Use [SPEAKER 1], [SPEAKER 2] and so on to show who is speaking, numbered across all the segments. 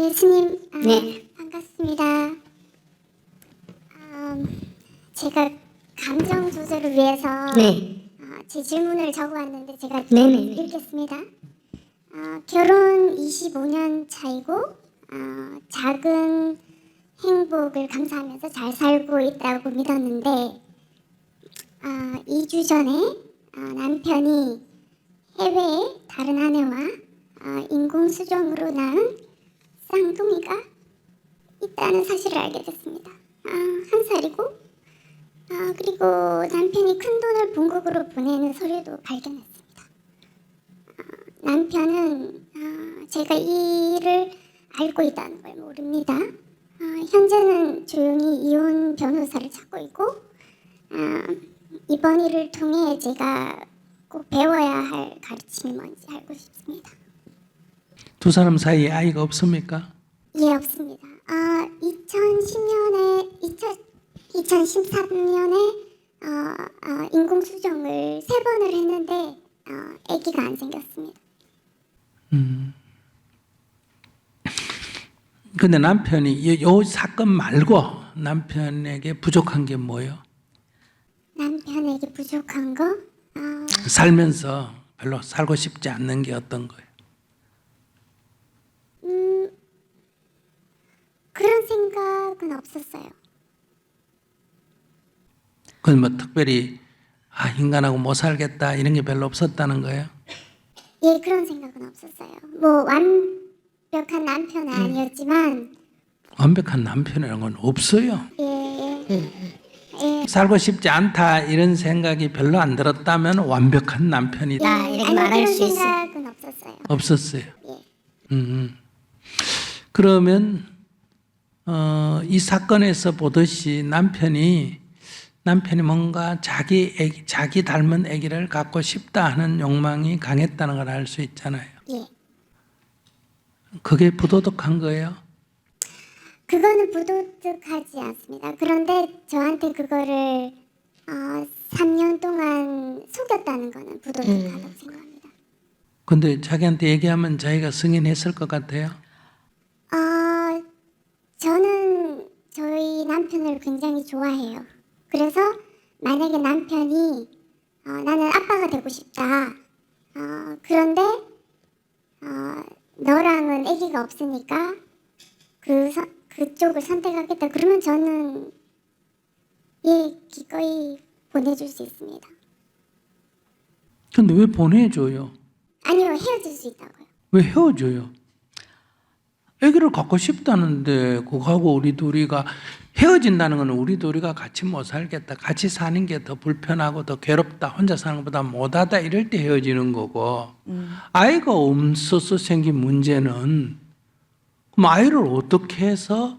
[SPEAKER 1] 네, 스님.
[SPEAKER 2] 네.
[SPEAKER 1] 반갑습니다. 제가 감정 조절을 위해서
[SPEAKER 2] 네.
[SPEAKER 1] 제 질문을 적어왔는데 제가
[SPEAKER 2] 네네.
[SPEAKER 1] 읽겠습니다. 결혼 25년 차이고 작은 행복을 감사하면서 잘 살고 있다고 믿었는데 2주 전에 남편이 해외에 다른 아내와 인공수정으로 낳은 쌍둥이가 있다는 사실을 알게 됐습니다. 한 살이고 그리고 남편이 큰돈을 본국으로 보내는 서류도 발견했습니다. 남편은 제가 이 일을 알고 있다는 걸 모릅니다. 현재는 조용히 이혼 변호사를 찾고 있고 이번 일을 통해 제가 꼭 배워야 할 가르침이 뭔지 알고 싶습니다.
[SPEAKER 3] 두 사람 사이에 아이가 없습니까?
[SPEAKER 1] 예, 없습니다. 2013년에 인공수정을 3번을 했는데 아기가 안 생겼습니다.
[SPEAKER 3] 근데 남편이 요 사건 말고 남편에게 부족한 게 뭐예요?
[SPEAKER 1] 남편에게 부족한 거?
[SPEAKER 3] 살면서 별로 살고 싶지 않는 게 어떤 거예요?
[SPEAKER 1] 그런 생각은 없었어요.
[SPEAKER 3] 그건 뭐 특별히 인간하고 못 살겠다 이런 게 별로 없었다는 거예요?
[SPEAKER 1] 예, 그런 생각은 없었어요. 뭐 완벽한 남편은 아니었지만
[SPEAKER 3] 완벽한 남편이라는 건 없어요.
[SPEAKER 1] 예.
[SPEAKER 3] 살고 싶지 않다 이런 생각이 별로 안 들었다면 완벽한 남편이다.
[SPEAKER 2] 이렇게 말할
[SPEAKER 1] 그런
[SPEAKER 2] 수 있어요.
[SPEAKER 1] 생각은 없었어요.
[SPEAKER 3] 없었어요.
[SPEAKER 1] 예.
[SPEAKER 3] 그러면 이 사건에서 보듯이 남편이 뭔가 자기 닮은 아기를 갖고 싶다 하는 욕망이 강했다는 걸 알 수 있잖아요.
[SPEAKER 1] 예.
[SPEAKER 3] 그게 부도덕한 거예요?
[SPEAKER 1] 그거는 부도덕하지 않습니다. 그런데 저한테 그거를 3년 동안 속였다는 거는 부도덕하다고 생각합니다.
[SPEAKER 3] 근데 자기한테 얘기하면 자기가 승인했을 것 같아요?
[SPEAKER 1] 저는 저희 남편을 굉장히 좋아해요. 그래서 만약에 남편이 나는 아빠가 되고 싶다. 그런데 너랑은 아기가 없으니까 그쪽을 선택하겠다. 그러면 저는 기꺼이 보내줄 수 있습니다.
[SPEAKER 3] 근데 왜 보내줘요?
[SPEAKER 1] 아니요, 헤어질 수 있다고요.
[SPEAKER 3] 왜 헤어져요? 아기를 갖고 싶다는데 그거하고 우리 둘이가 헤어진다는 건 우리 둘이가 같이 못 살겠다. 같이 사는 게 더 불편하고 더 괴롭다. 혼자 사는 것보다 못하다 이럴 때 헤어지는 거고 아이가 없어서 생긴 문제는 그럼 아이를 어떻게 해서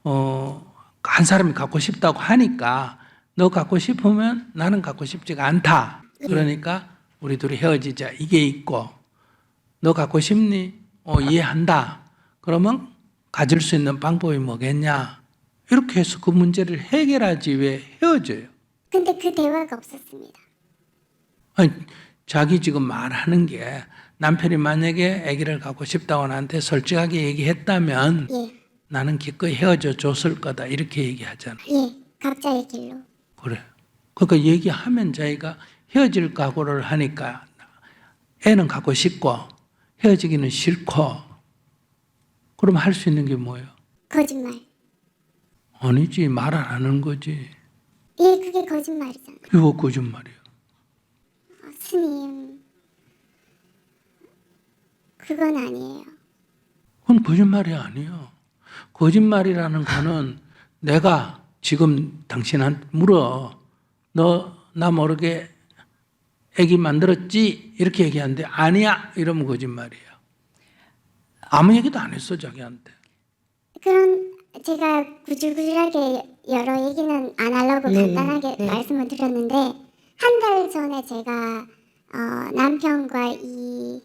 [SPEAKER 3] 한 사람이 갖고 싶다고 하니까 너 갖고 싶으면 나는 갖고 싶지가 않다. 그러니까 우리 둘이 헤어지자. 이게 있고 너 갖고 싶니? 이해한다. 그러면 가질 수 있는 방법이 뭐겠냐? 이렇게 해서 그 문제를 해결하지 왜 헤어져요?
[SPEAKER 1] 근데 그 대화가 없었습니다.
[SPEAKER 3] 아니, 자기 지금 말하는 게 남편이 만약에 아기를 갖고 싶다고 나한테 솔직하게 얘기했다면
[SPEAKER 1] 예.
[SPEAKER 3] 나는 기꺼이 헤어져 줬을 거다 이렇게 얘기하잖아.
[SPEAKER 1] 예. 각자의 길로.
[SPEAKER 3] 그래. 그러니까 얘기하면 자기가 헤어질 각오를 하니까 애는 갖고 싶고 헤어지기는 싫고 그럼 할 수 있는 게 뭐예요?
[SPEAKER 1] 거짓말.
[SPEAKER 3] 아니지, 말 안 하는 거지.
[SPEAKER 1] 예, 그게 거짓말이잖아요.
[SPEAKER 3] 이거 거짓말이야.
[SPEAKER 1] 스님, 그건 아니에요.
[SPEAKER 3] 그건 거짓말이 아니야. 거짓말이라는 거는 내가 지금 당신한테 물어. 너 나 모르게 애기 만들었지? 이렇게 얘기하는데 아니야 이러면 거짓말이야. 아무 얘기도 안 했어 자기한테.
[SPEAKER 1] 그럼 제가 구질구질하게 여러 얘기는 안 하려고 간단하게 말씀을 드렸는데 한 달 전에 제가 남편과 이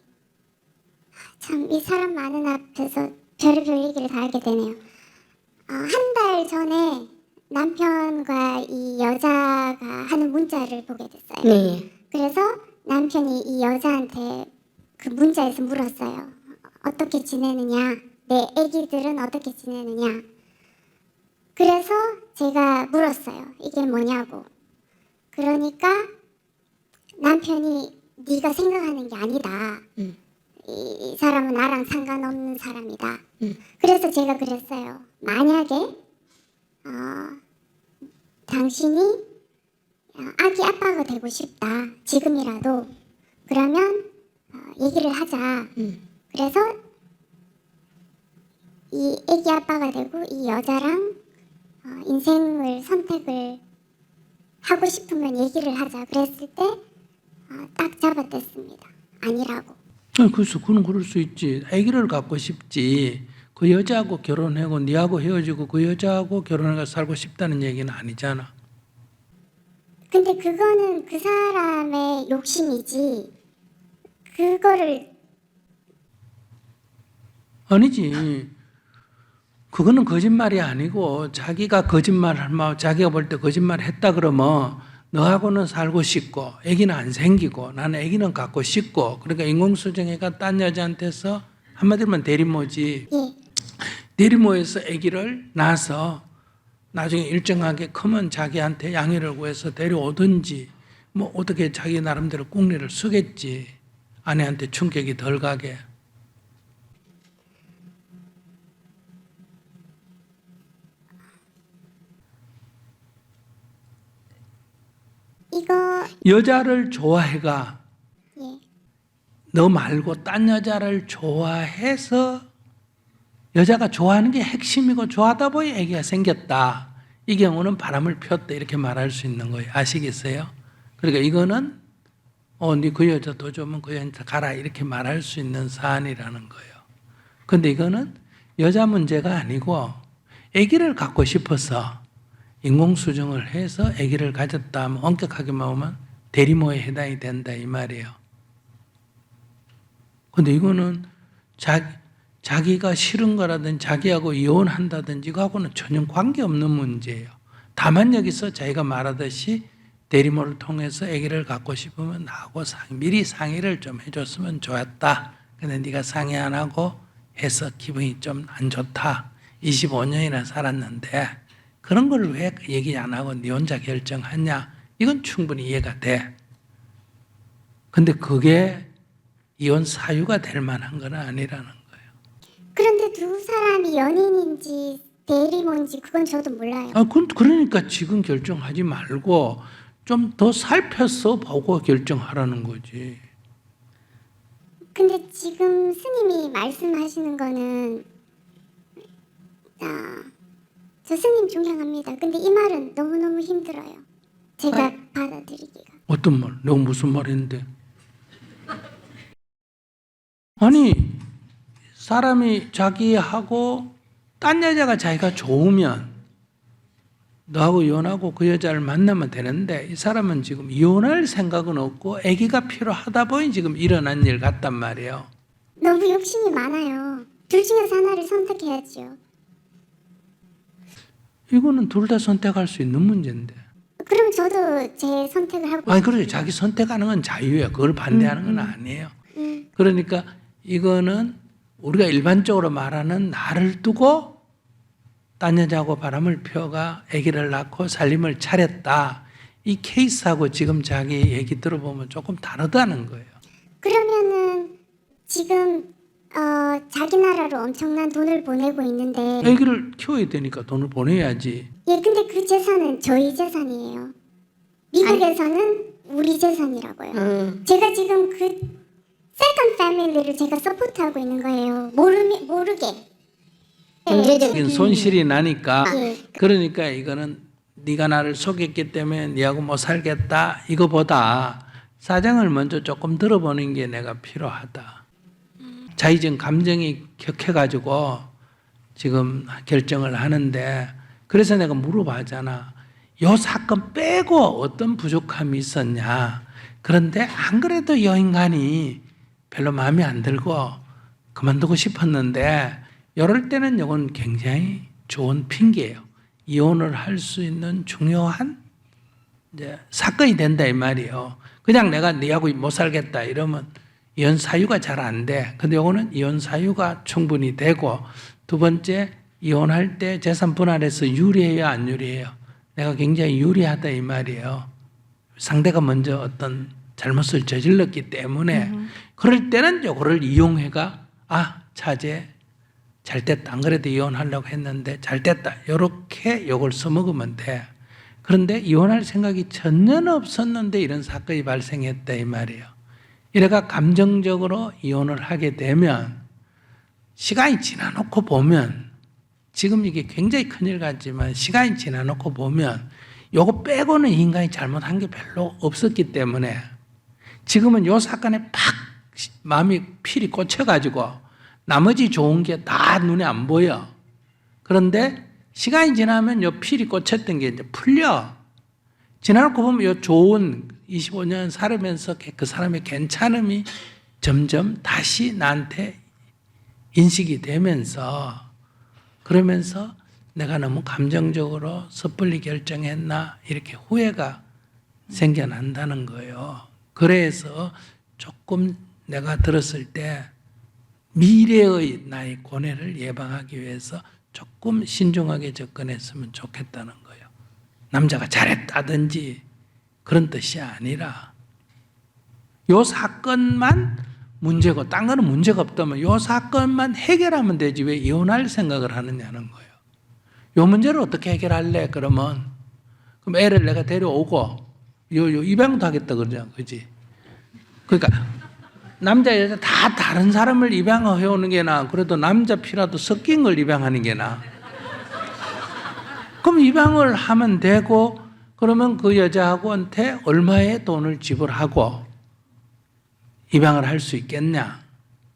[SPEAKER 1] 사람 많은 앞에서 별의별 얘기를 다 하게 되네요. 한 달 전에 남편과 이 여자가 하는 문자를 보게 됐어요.
[SPEAKER 2] 네.
[SPEAKER 1] 그래서 남편이 이 여자한테 그 문자에서 물었어요. 어떻게 지내느냐? 내 애기들은 어떻게 지내느냐. 그래서 제가 물었어요. 이게 뭐냐고. 그러니까 남편이 네가 생각하는 게 아니다. 이 사람은 나랑 상관없는 사람이다. 그래서 제가 그랬어요. 만약에 당신이 아기 아빠가 되고 싶다. 지금이라도. 그러면 얘기를 하자. 그래서 이 아기 아빠가 되고 이 여자랑 인생을 선택을 하고 싶으면 얘기를 하자. 그랬을 때 딱 잡아댔습니다. 아니라고.
[SPEAKER 3] 그래서 그는 그럴 수 있지. 아기를 갖고 싶지. 그 여자하고 결혼하고 니하고 헤어지고 그 여자하고 결혼해서 살고 싶다는 얘기는 아니잖아.
[SPEAKER 1] 근데 그거는 그 사람의 욕심이지. 그거를
[SPEAKER 3] 아니지. 그거는 거짓말이 아니고 자기가 거짓말하면 자기가 볼 때 거짓말 했다 그러면 너하고는 살고 싶고 아기는 안 생기고 나는 아기는 갖고 싶고 그러니까 인공수정애가 딴 여자한테서 한마디로 하면 대리모지.
[SPEAKER 1] 예.
[SPEAKER 3] 대리모에서 아기를 낳아서 나중에 일정하게 크면 자기한테 양해를 구해서 데려오든지 뭐 어떻게 자기 나름대로 꿍리를 쓰겠지. 아내한테 충격이 덜 가게.
[SPEAKER 1] 이거
[SPEAKER 3] 여자를 좋아해가
[SPEAKER 1] 예.
[SPEAKER 3] 너 말고 딴 여자를 좋아해서 여자가 좋아하는 게 핵심이고 좋아하다 보니 애기가 생겼다. 이 경우는 바람을 피웠다 이렇게 말할 수 있는 거예요. 아시겠어요? 그러니까 이거는 네 그 여자 더 좋으면 그 여자 가라 이렇게 말할 수 있는 사안이라는 거예요. 근데 이거는 여자 문제가 아니고 애기를 갖고 싶어서 인공수정을 해서 아기를 가졌다 하면 엄격하게 보면 대리모에 해당이 된다 이 말이에요. 근데 이거는 자기가 싫은 거라든지 자기하고 이혼한다든지 그거하고는 전혀 관계없는 문제예요. 다만 여기서 자기가 말하듯이 대리모를 통해서 아기를 갖고 싶으면 나하고 미리 상의를 좀 해줬으면 좋았다. 근데 네가 상의 안 하고 해서 기분이 좀 안 좋다. 25년이나 살았는데 그런 걸 왜 얘기 안 하고 네 혼자 결정하냐? 이건 충분히 이해가 돼. 근데 그게 이혼 사유가 될 만한 건 아니라는 거예요.
[SPEAKER 1] 그런데 두 사람이 연인인지 대리모인지 그건 저도 몰라요.
[SPEAKER 3] 그러니까 지금 결정하지 말고 좀 더 살펴서 보고 결정하라는 거지.
[SPEAKER 1] 근데 지금 스님이 말씀하시는 거는 저 스님 존경합니다. 근데 이 말은 너무너무 힘들어요. 제가 받아들이기가.
[SPEAKER 3] 어떤 말? 내가 무슨 말 했는데? 아니 사람이 자기하고 딴 여자가 자기가 좋으면 너하고 이혼하고 그 여자를 만나면 되는데 이 사람은 지금 이혼할 생각은 없고 아기가 필요하다 보니 지금 일어난 일 같단 말이에요.
[SPEAKER 1] 너무 욕심이 많아요. 둘 중에서 하나를 선택해야지요.
[SPEAKER 3] 이거는 둘 다 선택할 수 있는 문제인데.
[SPEAKER 1] 그럼 저도 제 선택을 하고.
[SPEAKER 3] 아니 그렇죠. 자기 선택하는 건 자유예요. 그걸 반대하는 건 아니에요. 그러니까 이거는 우리가 일반적으로 말하는 나를 두고 딴 여자하고 바람을 피워가 아기를 낳고 살림을 차렸다. 이 케이스하고 지금 자기 얘기 들어보면 조금 다르다는 거예요.
[SPEAKER 1] 그러면은 지금 자기 나라로 엄청난 돈을 보내고 있는데.
[SPEAKER 3] 아기를 키워야 되니까 돈을 보내야지.
[SPEAKER 1] 예, 근데 그 재산은 저희 재산이에요. 미국에서는 우리 재산이라고요. 제가 지금 그 세컨 패밀리를 제가 서포트하고 있는 거예요. 모르게.
[SPEAKER 3] 경제적인 손실이 나니까
[SPEAKER 1] 예.
[SPEAKER 3] 그러니까 이거는 네가 나를 속였기 때문에 네하고 못 살겠다 이거보다 사정을 먼저 조금 들어보는 게 내가 필요하다. 자기 지금 감정이 격해가지고 지금 결정을 하는데 그래서 내가 물어봐잖아. 요 사건 빼고 어떤 부족함이 있었냐. 그런데 안 그래도 이 인간이 별로 마음에 안 들고 그만두고 싶었는데 이럴 때는 이건 굉장히 좋은 핑계예요. 이혼을 할 수 있는 중요한 이제 사건이 된다 이 말이에요. 그냥 내가 네하고 못 살겠다 이러면 이혼 사유가 잘 안 돼. 근데 요거는 이혼 사유가 충분히 되고, 두 번째, 이혼할 때 재산 분할해서 유리해요, 안 유리해요? 내가 굉장히 유리하다 이 말이에요. 상대가 먼저 어떤 잘못을 저질렀기 때문에 그럴 때는 요거를 이용해가 차제 잘 됐다. 안 그래도 이혼하려고 했는데 잘 됐다. 요렇게 요걸 써먹으면 돼. 그런데 이혼할 생각이 전혀 없었는데 이런 사건이 발생했다 이 말이에요. 이래가 감정적으로 이혼을 하게 되면 시간이 지나놓고 보면, 지금 이게 굉장히 큰일 같지만 시간이 지나놓고 보면 요거 빼고는 이 인간이 잘못한 게 별로 없었기 때문에 지금은 요 사건에 팍 마음이 필이 꽂혀가지고 나머지 좋은 게 다 눈에 안 보여. 그런데 시간이 지나면 요 필이 꽂혔던 게 이제 풀려. 지나놓고 보면 요 좋은 25년 살으면서 그 사람의 괜찮음이 점점 다시 나한테 인식이 되면서, 그러면서 내가 너무 감정적으로 섣불리 결정했나 이렇게 후회가 생겨난다는 거예요. 그래서 조금 내가 들었을 때 미래의 나의 고뇌를 예방하기 위해서 조금 신중하게 접근했으면 좋겠다는 거예요. 남자가 잘했다든지 그런 뜻이 아니라 요 사건만 문제고 딴 거는 문제가 없다면 요 사건만 해결하면 되지 왜 이혼할 생각을 하느냐는 거예요. 요 문제를 어떻게 해결할래? 그러면 그럼 애를 내가 데려오고 요 입양도 하겠다 그러잖아, 그지? 그러니까 남자 여자 다 다른 사람을 입양해 오는 게 나아. 그래도 남자 피라도 섞인 걸 입양하는 게 나아. 그럼 입양을 하면 되고, 그러면 그 여자하고한테 얼마의 돈을 지불하고 입양을 할 수 있겠냐?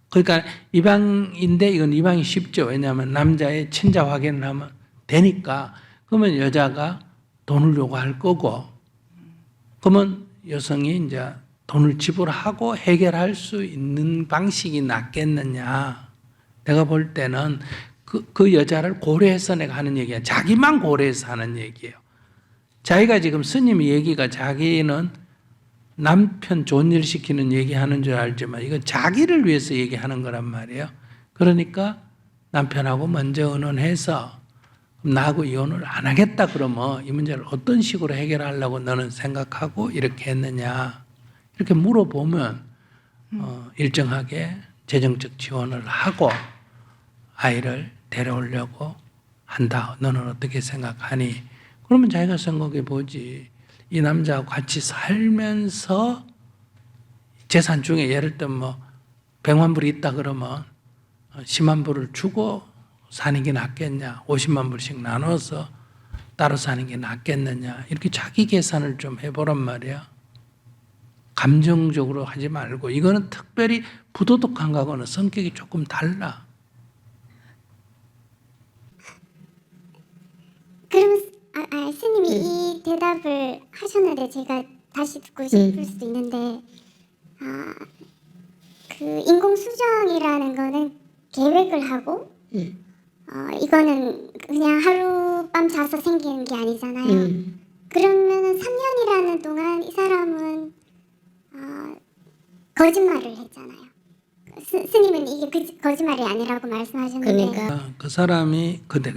[SPEAKER 3] 그러니까 입양인데 이건 입양이 쉽죠. 왜냐하면 남자의 친자 확인을 하면 되니까. 그러면 여자가 돈을 요구할 거고, 그러면 여성이 이제 돈을 지불하고 해결할 수 있는 방식이 낫겠느냐. 내가 볼 때는 그 여자를 고려해서 내가 하는 얘기야. 자기만 고려해서 하는 얘기예요. 자기가 지금 스님이 얘기가 자기는 남편 좋은 일 시키는 얘기하는 줄 알지만 이건 자기를 위해서 얘기하는 거란 말이에요. 그러니까 남편하고 먼저 의논해서 나하고 이혼을 안 하겠다 그러면 이 문제를 어떤 식으로 해결하려고 너는 생각하고 이렇게 했느냐. 이렇게 물어보면 일정하게 재정적 지원을 하고 아이를 데려오려고 한다. 너는 어떻게 생각하니? 그러면 자기가 생각해 보지. 이 남자하고 같이 살면서 재산 중에 예를 들면 뭐 100만 불이 있다 그러면 10만 불을 주고 사는 게 낫겠냐? 50만 불씩 나눠서 따로 사는 게 낫겠느냐? 이렇게 자기 계산을 좀 해보란 말이야. 감정적으로 하지 말고. 이거는 특별히 부도덕한 거하고는 성격이 조금 달라.
[SPEAKER 1] 그럼 스님이 이 대답을 하셨는데 제가 다시 듣고 싶을 수도 있는데 그 인공수정이라는 거는 계획을 하고 이거는 그냥 하룻밤 자서 생기는 게 아니잖아요. 그러면 3년이라는 동안 이 사람은 거짓말을 했잖아요. 스님은 이게 거짓말이 아니라고 말씀하셨는데.
[SPEAKER 2] 그러니까.
[SPEAKER 3] 그 사람이 근데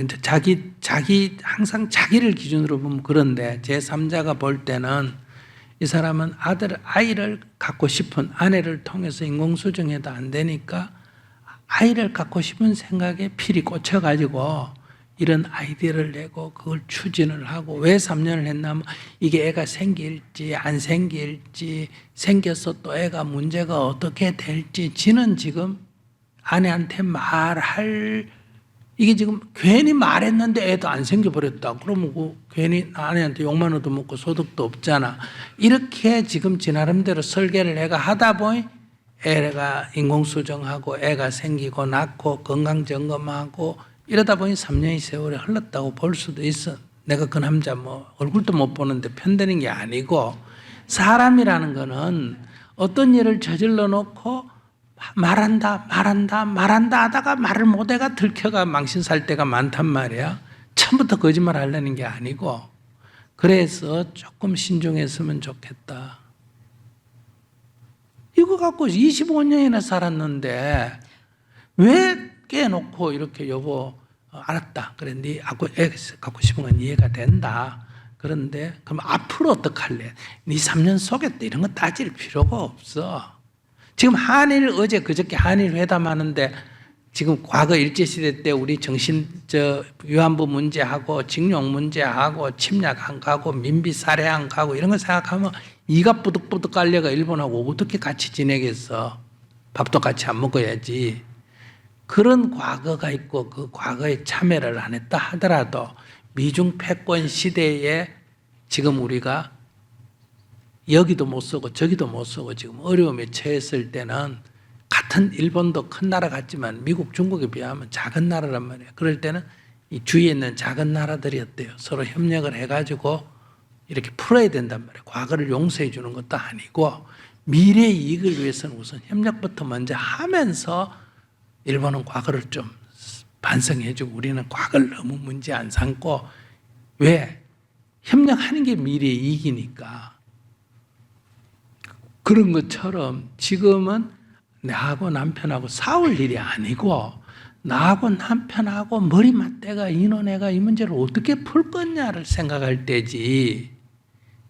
[SPEAKER 3] 자기 항상 자기를 기준으로 보면 그런데 제3자가 볼 때는 이 사람은 아이를 갖고 싶은 아내를 통해서 인공수정해도 안 되니까 아이를 갖고 싶은 생각에 필이 꽂혀가지고 이런 아이디어를 내고 그걸 추진을 하고 왜 3년을 했냐면 이게 애가 생길지 안 생길지 생겨서 또 애가 문제가 어떻게 될지 지는 지금 아내한테 말할 이게 지금 괜히 말했는데 애도 안 생겨버렸다. 그러면 그 괜히 아내한테 욕만 얻어먹고 소득도 없잖아. 이렇게 지금 지 나름대로 설계를 애가 하다 보니 애가 인공수정하고 애가 생기고 낳고 건강점검하고 이러다 보니 3년의 세월이 흘렀다고 볼 수도 있어. 내가 그 남자 뭐 얼굴도 못 보는데 편드는 게 아니고 사람이라는 거는 어떤 일을 저질러 놓고 말한다 하다가 말을 못해가 들켜가 망신 살 때가 많단 말이야. 처음부터 거짓말 하려는 게 아니고 그래서 조금 신중했으면 좋겠다. 이거 갖고 25년이나 살았는데 왜 깨놓고 이렇게 여보 알았다. 그래 네 애 갖고 싶은 건 이해가 된다. 그런데 그럼 앞으로 어떡할래? 네 3년 속였다 이런 거 따질 필요가 없어. 지금 한일 어제 그저께 한일 회담하는데 지금 과거 일제시대 때 우리 위안부 문제하고 징용 문제하고 침략 안 가고 민비 살해 안 가고 이런 거 생각하면 이가 뿌득뿌득 깔려가 일본하고 어떻게 같이 지내겠어. 밥도 같이 안 먹어야지. 그런 과거가 있고 그 과거에 참여를 안 했다 하더라도 미중 패권 시대에 지금 우리가 여기도 못 쓰고 저기도 못 쓰고 지금 어려움에 처했을 때는 같은 일본도 큰 나라 같지만 미국, 중국에 비하면 작은 나라란 말이에요. 그럴 때는 이 주위에 있는 작은 나라들이 어때요? 서로 협력을 해가지고 이렇게 풀어야 된단 말이에요. 과거를 용서해 주는 것도 아니고 미래의 이익을 위해서는 우선 협력부터 먼저 하면서 일본은 과거를 좀 반성해 주고 우리는 과거를 너무 문제 안 삼고 왜? 협력하는 게 미래의 이익이니까. 그런 것처럼 지금은 나하고 남편하고 싸울 일이 아니고 나하고 남편하고 머리 맞대가 이놈애가 이 문제를 어떻게 풀 거냐를 생각할 때지.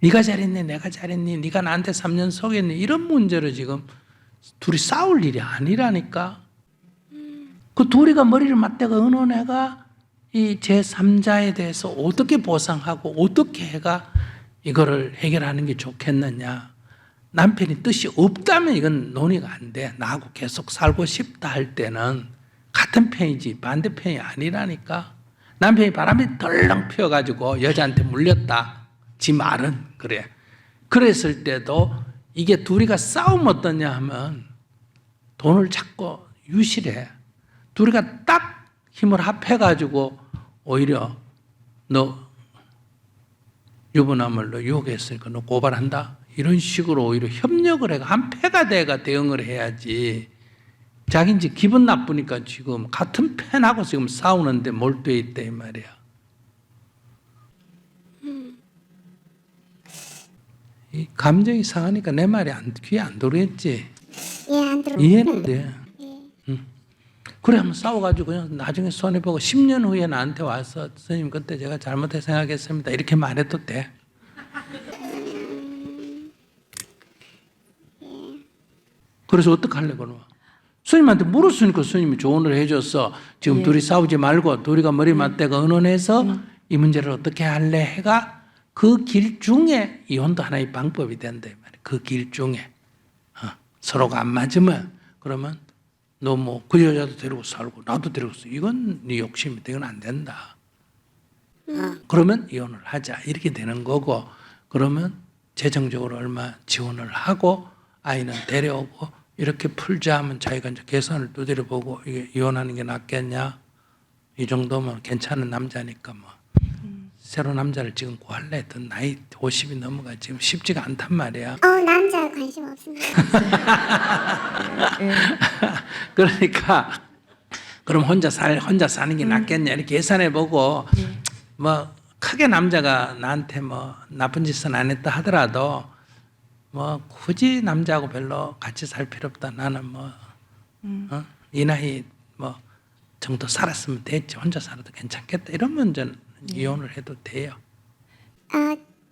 [SPEAKER 3] 네가 잘했니 내가 잘했니 네가 나한테 3년 속였니 이런 문제로 지금 둘이 싸울 일이 아니라니까. 그 둘이가 머리를 맞대가 이놈애가 이 제3자에 대해서 어떻게 보상하고 어떻게 해가 이거를 해결하는 게 좋겠느냐. 남편이 뜻이 없다면 이건 논의가 안 돼. 나하고 계속 살고 싶다 할 때는 같은 편이지 반대편이 아니라니까. 남편이 바람이 덜렁 피어가지고 여자한테 물렸다. 지 말은 그래. 그랬을 때도 이게 둘이가 싸우면 어떠냐 하면 돈을 찾고 유실해. 둘이가 딱 힘을 합해가지고 오히려 너 유부남을 유혹했으니까 너 고발한다. 이런 식으로 오히려 협력을 해가 한 패가 돼가 대응을 해야지. 자기 이제 기분 나쁘니까 지금 같은 편하고 지금 싸우는데 몰두해 있다 이 말이야. 이 감정이 상하니까 내 말이 귀에 안 들어있지.
[SPEAKER 1] 예, 안 들어.
[SPEAKER 3] 이해는 돼.
[SPEAKER 1] 예.
[SPEAKER 3] 그래 한번 싸워가지고 그냥 나중에 손해보고 10년 후에 나한테 와서 선생님 그때 제가 잘못해 생각했습니다 이렇게 말해도 돼. 그래서 어떡할래 그러면? 스님한테 물었으니까 스님이 조언을 해줬어. 지금 둘이 싸우지 말고 둘이가 머리 맞대가 의논해서 이 문제를 어떻게 할래 해가 그 길 중에 이혼도 하나의 방법이 된다. 그 길 중에 서로가 안 맞으면 그러면 너 뭐 그 여자도 데리고 살고 나도 데리고 살고 이건 네 욕심이다. 이건 안 된다. 그러면 이혼을 하자 이렇게 되는 거고 그러면 재정적으로 얼마 지원을 하고 아이는 데려오고 이렇게 풀자 하면 자기가 이제 계산을 두드려 보고 이게 이혼하는 게 낫겠냐 이 정도면 괜찮은 남자니까 뭐 새로 남자를 지금 구할래 했던 나이 50이 넘어가 지금 쉽지가 않단 말이야.
[SPEAKER 1] 남자 관심 없습니다.
[SPEAKER 3] 그러니까 그럼 혼자 사는 게 낫겠냐 이렇게 계산해 보고 뭐 크게 남자가 나한테 뭐 나쁜 짓은 안 했다 하더라도 뭐 굳이 남자하고 별로 같이 살 필요 없다. 나는 뭐 이 나이 뭐 정도 살았으면 됐지. 혼자 살아도 괜찮겠다. 이러면 저는 이혼을 해도 돼요.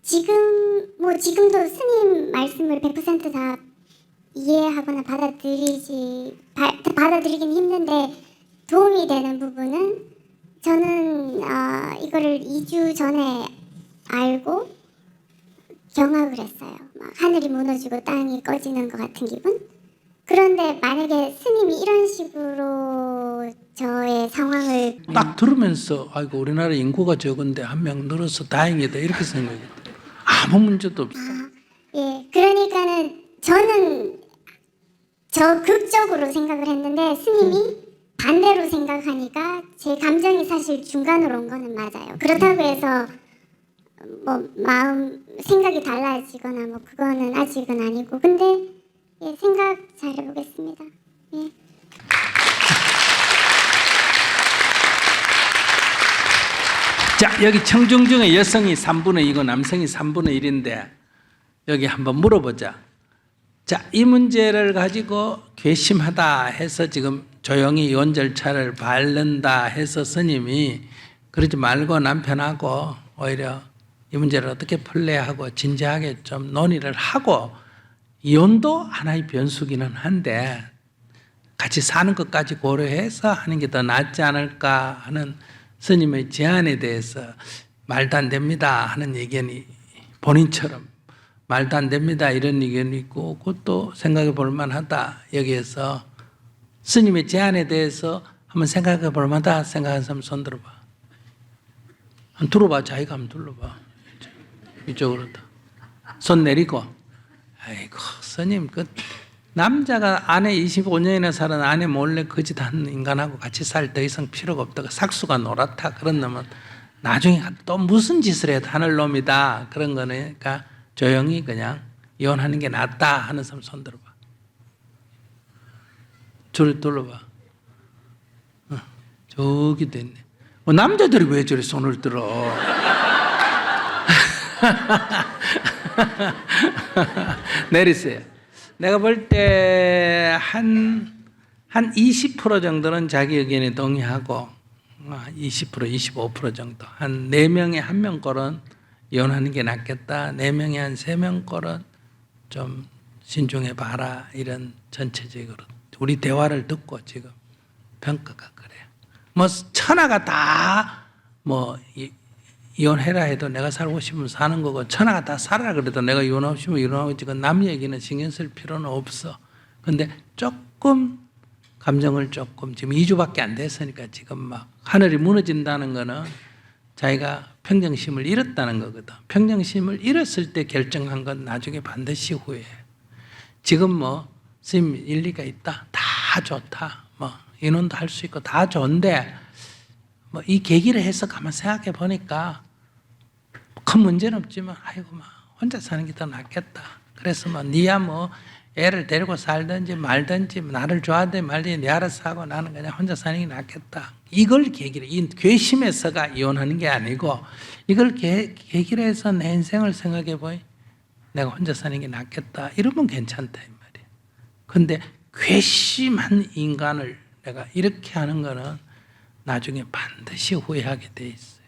[SPEAKER 1] 지금도 스님 말씀을 100% 다 이해하거나 받아들이긴 힘든데 도움이 되는 부분은 저는 이거를 2주 전에 알고 경악을 했어요. 막 하늘이 무너지고 땅이 꺼지는 것 같은 기분? 그런데 만약에 스님이 이런 식으로 저의 상황을
[SPEAKER 3] 딱 들으면서 아이고 우리나라 인구가 적은데 한 명 늘어서 다행이다 이렇게 생각했다. 아무 문제도 없어.
[SPEAKER 1] 예, 그러니까는 저는 적극적으로 생각을 했는데 스님이 반대로 생각하니까 제 감정이 사실 중간으로 온 거는 맞아요. 그렇다고 해서 뭐 생각이 달라지거나 뭐 그거는 아직은 아니고 근데 예, 생각 잘 해보겠습니다. 예.
[SPEAKER 3] 자 여기 청중 중에 여성이 3분의 2고 남성이 3분의 1인데 여기 한번 물어보자. 자, 이 문제를 가지고 괘씸하다 해서 지금 조용히 이혼 절차를 밟는다 해서 스님이 그러지 말고 남편하고 오히려 이 문제를 어떻게 풀래야 하고 진지하게 좀 논의를 하고 이혼도 하나의 변수기는 한데 같이 사는 것까지 고려해서 하는 게 더 낫지 않을까 하는 스님의 제안에 대해서 말도 안 됩니다 하는 의견이 본인처럼 말도 안 됩니다 이런 의견이 있고 그것도 생각해 볼 만하다. 여기에서 스님의 제안에 대해서 한번 생각해 볼 만하다 생각하는 사람 손 들어봐. 한번 들어봐. 자기가 한번 둘러봐. 이쪽으로 손 내리고. 아이고 스님 그 남자가 아내 25년이나 살은 아내 몰래 거짓하는 인간하고 같이 살 더 이상 필요가 없다가 삭수가 노랗다 그런 놈은 나중에 또 무슨 짓을 해도 하늘 놈이다 그런 거니까 조용히 그냥 이혼하는 게 낫다 하는 사람 손 들어봐. 저리 둘러봐. 저기도 있네. 남자들이 왜 저리 손을 들어? 내리세요. 내가 볼 때 한 20% 정도는 자기 의견에 동의하고 20%, 25% 정도 한 4명에 1명 꼴은 이혼하는 게 낫겠다. 4명에 한 3명 꼴은 좀 신중해 봐라. 이런 전체적으로 우리 대화를 듣고 지금 평가가 그래요. 뭐 천하가 다 뭐 이혼해라 해도 내가 살고 싶으면 사는 거고 천하가 다 살아라 그래도 내가 이혼하고 싶으면 이혼하고 지금 남 얘기는 신경 쓸 필요는 없어. 근데 조금 감정을 조금 지금 2주밖에 안 됐으니까 지금 막 하늘이 무너진다는 거는 자기가 평정심을 잃었다는 거거든. 평정심을 잃었을 때 결정한 건 나중에 반드시 후회해. 지금 뭐 스님 일리가 있다. 다 좋다. 뭐 이혼도 할 수 있고 다 좋은데 뭐 이 계기를 해서 가만 생각해 보니까 큰 문제는 없지만 아이고 막 혼자 사는 게 더 낫겠다. 그래서 뭐 니야 뭐 애를 데리고 살든지 말든지 나를 좋아하든지 말든지 니 알아서 하고 나는 그냥 혼자 사는 게 낫겠다. 이걸 계기로 이 괘씸해서가 이혼하는 게 아니고 이걸 계기로 해서 내 인생을 생각해 보이 내가 혼자 사는 게 낫겠다. 이러면 괜찮다 이 말이야. 근데 괘씸한 인간을 내가 이렇게 하는 거는 나중에 반드시 후회하게 돼 있어요.